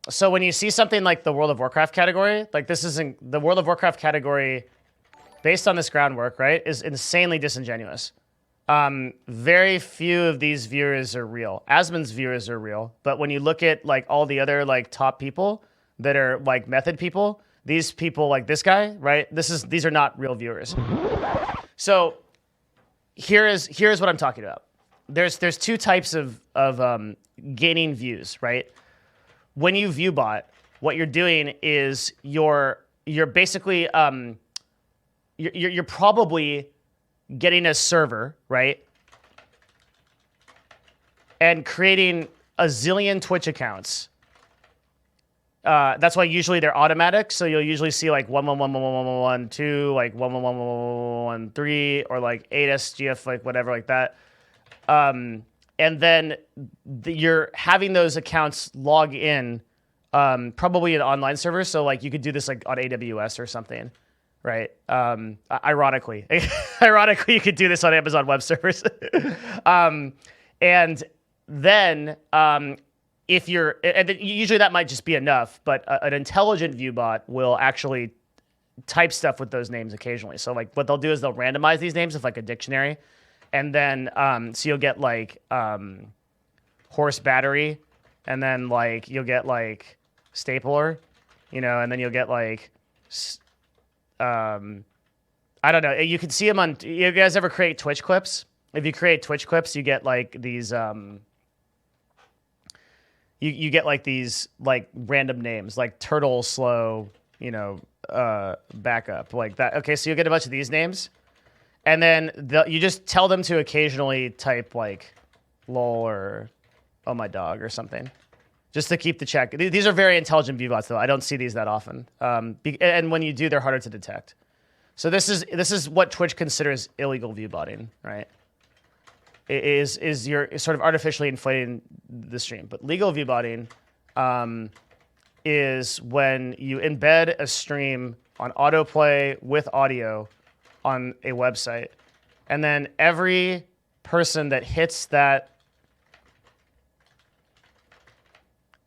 So when you see something like the World of Warcraft category, like this isn't the World of Warcraft category based on this groundwork, right, is insanely disingenuous. Very few of these viewers are real. Asmon's viewers are real, but when you look at like all the other like top people that are like method people, these people like this guy, right? These are not real viewers. So here's what I'm talking about. There's two types of gaining views, right? When you viewbot, what you're doing is you're basically you're probably getting a server, right? And creating a zillion Twitch accounts. That's why usually they're automatic. So you'll usually see like 111111112, like 1111113, or like 8SGF, like whatever, like that. And then you're having those accounts log in, probably in online servers. So like you could do this like on AWS or something, right? Ironically, you could do this on Amazon Web Servers. And then if you're, and usually that might just be enough, but an intelligent viewbot will actually type stuff with those names occasionally. So like what they'll do is they'll randomize these names with like a dictionary. And then, so you'll get like horse battery, and then like you'll get like stapler, and then you'll get like, I don't know. You can see them on. You guys ever create Twitch clips? If you create Twitch clips, you get like these. You get like these like random names, like turtle slow, backup, like that. Okay, so you'll get a bunch of these names. And then you just tell them to occasionally type like lol or oh my dog or something, just to keep the check. These are very intelligent viewbots, though. I don't see these that often. And when you do, they're harder to detect. So this is what Twitch considers illegal viewbotting, right? Is you're sort of artificially inflating the stream. But legal viewbotting is when you embed a stream on autoplay with audio on a website, and then every person that hits that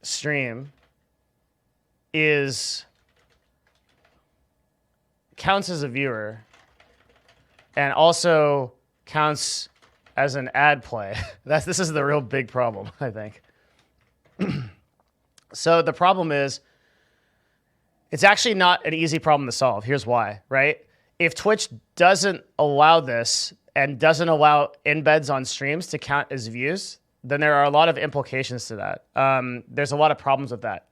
stream counts as a viewer and also counts as an ad play. This is the real big problem, I think. So the problem is it's actually not an easy problem to solve. Here's why, right? If Twitch doesn't allow this and doesn't allow embeds on streams to count as views, then there are a lot of implications to that. There's a lot of problems with that.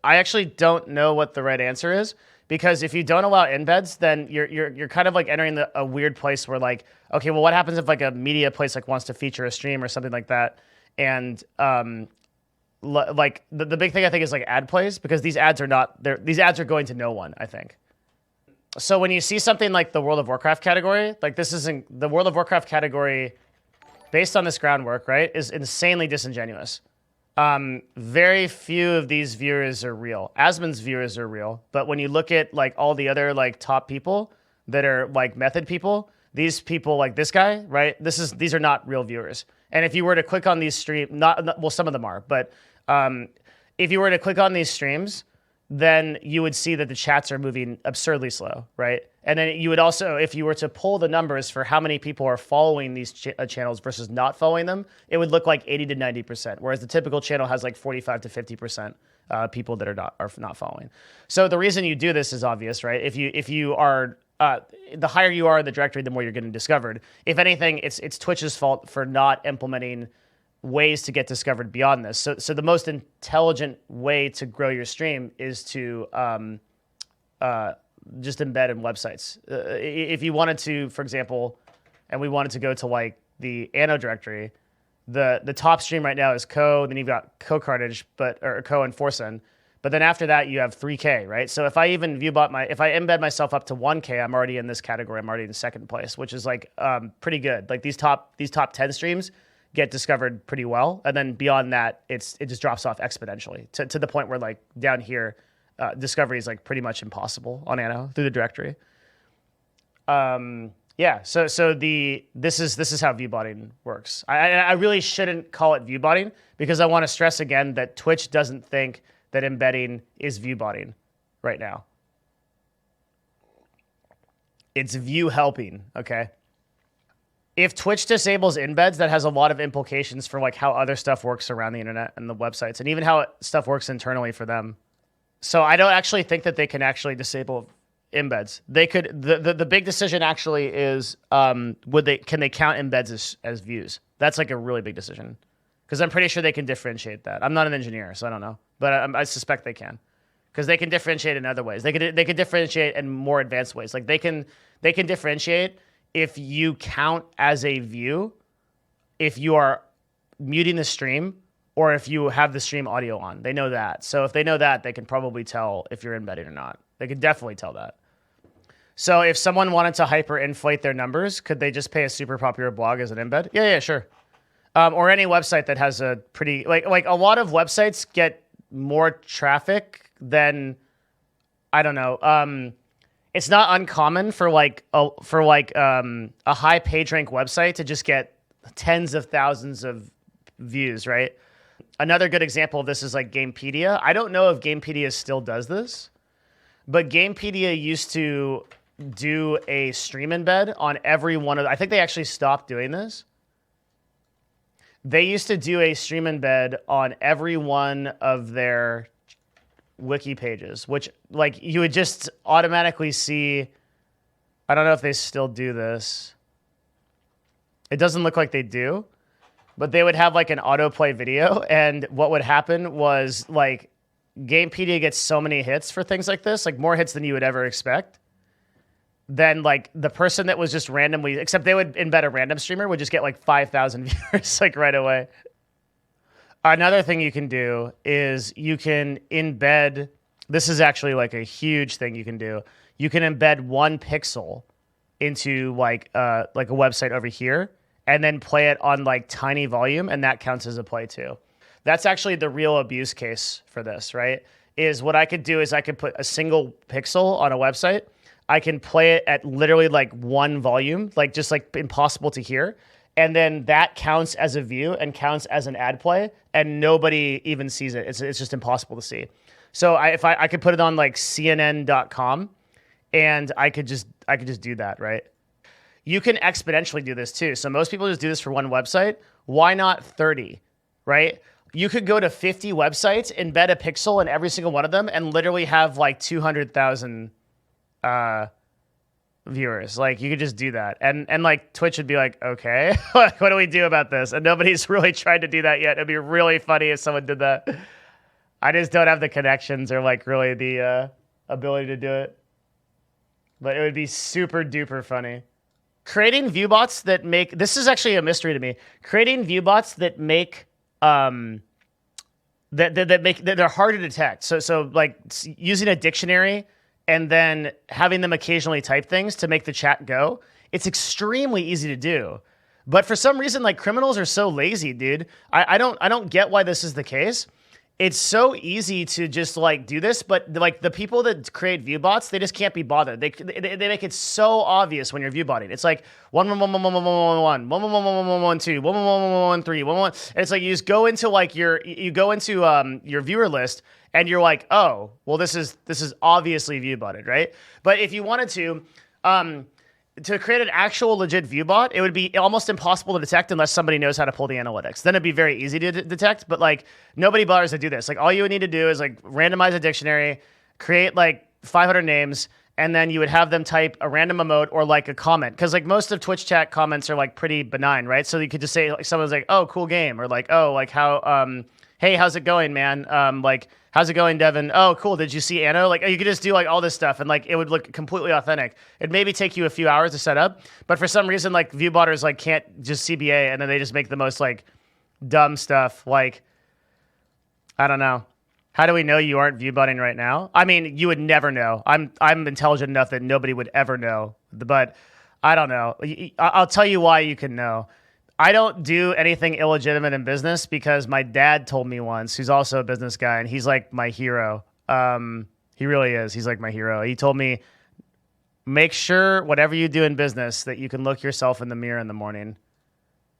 I actually don't know what the right answer is, because if you don't allow embeds, then you're kind of like entering a weird place where like, okay, well, what happens if like a media place like wants to feature a stream or something like that? And like the big thing I think is like ad plays, because these ads are going to no one, I think. So when you see something like the World of Warcraft category, like this isn't the World of Warcraft category based on this groundwork, right, is insanely disingenuous. Very few of these viewers are real. Asmon's viewers are real, but when you look at like all the other like top people that are like method people, these people like this guy, right, these are not real viewers. And if you were to click on these well, some of them are, but if you were to click on these streams, then you would see that the chats are moving absurdly slow, right? And then you would also, if you were to pull the numbers for how many people are following these channels versus not following them, it would look like 80 to 90%, whereas the typical channel has like 45 to 50% people that are not following. So the reason you do this is obvious, right? If you are the higher you are in the directory, the more you're getting discovered. If anything, it's Twitch's fault for not implementing ways to get discovered beyond this. So the most intelligent way to grow your stream is to just embed in websites. If you wanted to, for example, and we wanted to go to like the Anno directory, the top stream right now is Co. Then you've got Co Carnage, or Co and Forsen. But then after that, you have 3K, right? So if I even if I embed myself up to 1K, I'm already in this category. I'm already in second place, which is like pretty good. Like these top 10 streams get discovered pretty well, and then beyond that, it just drops off exponentially to the point where like down here, discovery is like pretty much impossible on Anno through the directory. Yeah, so this is how viewbotting works. I really shouldn't call it viewbotting, because I want to stress again that Twitch doesn't think that embedding is viewbotting right now. It's view helping, okay? If Twitch disables embeds, that has a lot of implications for like how other stuff works around the internet and the websites, and even how stuff works internally for them. So I don't actually think that they can actually disable embeds. They could. The big decision actually is can they count embeds as views? That's like a really big decision, because I'm pretty sure they can differentiate that. I'm not an engineer, so I don't know, but I suspect they can, because they can differentiate in other ways. They could differentiate in more advanced ways. Like they can differentiate if you count as a view, if you are muting the stream, or if you have the stream audio on. They know that. So if they know that, they can probably tell if you're embedded or not. They could definitely tell that. So if someone wanted to hyperinflate their numbers, could they just pay a super popular blog as an embed? Yeah, sure. Or any website that has a pretty, like a lot of websites get more traffic than, I don't know. It's not uncommon for a high page rank website to just get tens of thousands of views, right? Another good example of this is like Gamepedia. I don't know if Gamepedia still does this, but Gamepedia used to do a stream embed on every one of, I think they actually stopped doing this. They used to do a stream embed on every one of their wiki pages, which like you would just automatically see. I don't know if they still do this. It doesn't look like they do, but they would have like an autoplay video, and what would happen was like Gamepedia gets so many hits for things like this, like more hits than you would ever expect. Then like the person that was just randomly, except they would embed a random streamer, would just get like 5,000 viewers like right away. Another thing you can do is you can embed, this is actually like a huge thing you can do. You can embed one pixel into like a website over here and then play it on like tiny volume, and that counts as a play too. That's actually the real abuse case for this, right? Is what I could do is I could put a single pixel on a website. I can play it at literally like one volume, like just like impossible to hear. And then that counts as a view and counts as an ad play, and nobody even sees it. It's just impossible to see. So if I could put it on like CNN.com, and I could just do that, right? You can exponentially do this too. So most people just do this for one website. Why not 30, right? You could go to 50 websites, embed a pixel in every single one of them, and literally have like 200,000 viewers. Like you could just do that, and like Twitch would be like, okay, what do we do about this? And nobody's really tried to do that yet. It'd be really funny if someone did that. I just don't have the connections or like really the ability to do it, but it would be super duper funny. Creating viewbots that make, this is actually a mystery to me. Creating viewbots that make that they're hard to detect. So like using a dictionary and then having them occasionally type things to make the chat go. It's extremely easy to do. But for some reason, like criminals are so lazy, dude. I don't get why this is the case. It's so easy to just like do this, but like the people that create viewbots, they just can't be bothered. They make it so obvious when you're viewbotting. It's like 1111111111112 1111113 and it's like you just go into like your viewer list and you're like, oh, well this is obviously viewbotted, right? But if you wanted to create an actual legit viewbot, it would be almost impossible to detect unless somebody knows how to pull the analytics. Then it'd be very easy to detect, but like nobody bothers to do this. Like all you would need to do is like randomize a dictionary, create like 500 names, and then you would have them type a random emote or like a comment. Cause like most of Twitch chat comments are like pretty benign, right? So you could just say like someone's like, oh, cool game. Or like, oh, like how, hey, how's it going, man? Like, how's it going, Devin? Oh, cool. Did you see Anno? Like, you could just do like all this stuff and like it would look completely authentic. It'd maybe take you a few hours to set up, but for some reason, like viewbotters like can't just CBA and then they just make the most like dumb stuff. Like, I don't know. How do we know you aren't viewbotting right now? I mean, you would never know. I'm intelligent enough that nobody would ever know, but I don't know. I'll tell you why you can know. I don't do anything illegitimate in business because my dad told me once, who's also a business guy, and he's like my hero. He really is. He's like my hero. He told me, make sure whatever you do in business that you can look yourself in the mirror in the morning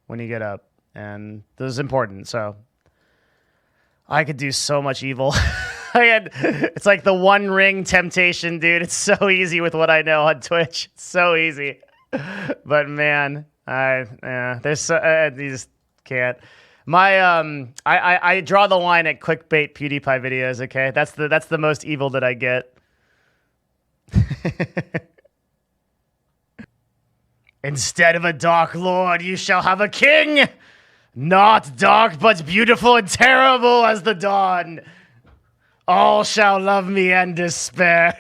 when you get up. And this is important. So I could do so much evil. It's like the one ring temptation, dude. It's so easy with what I know on Twitch. It's so easy. But man, there's so, you just can't. I draw the line at clickbait PewDiePie videos. Okay, that's the most evil that I get. Instead of a dark lord, you shall have a king, not dark but beautiful and terrible as the dawn. All shall love me and despair.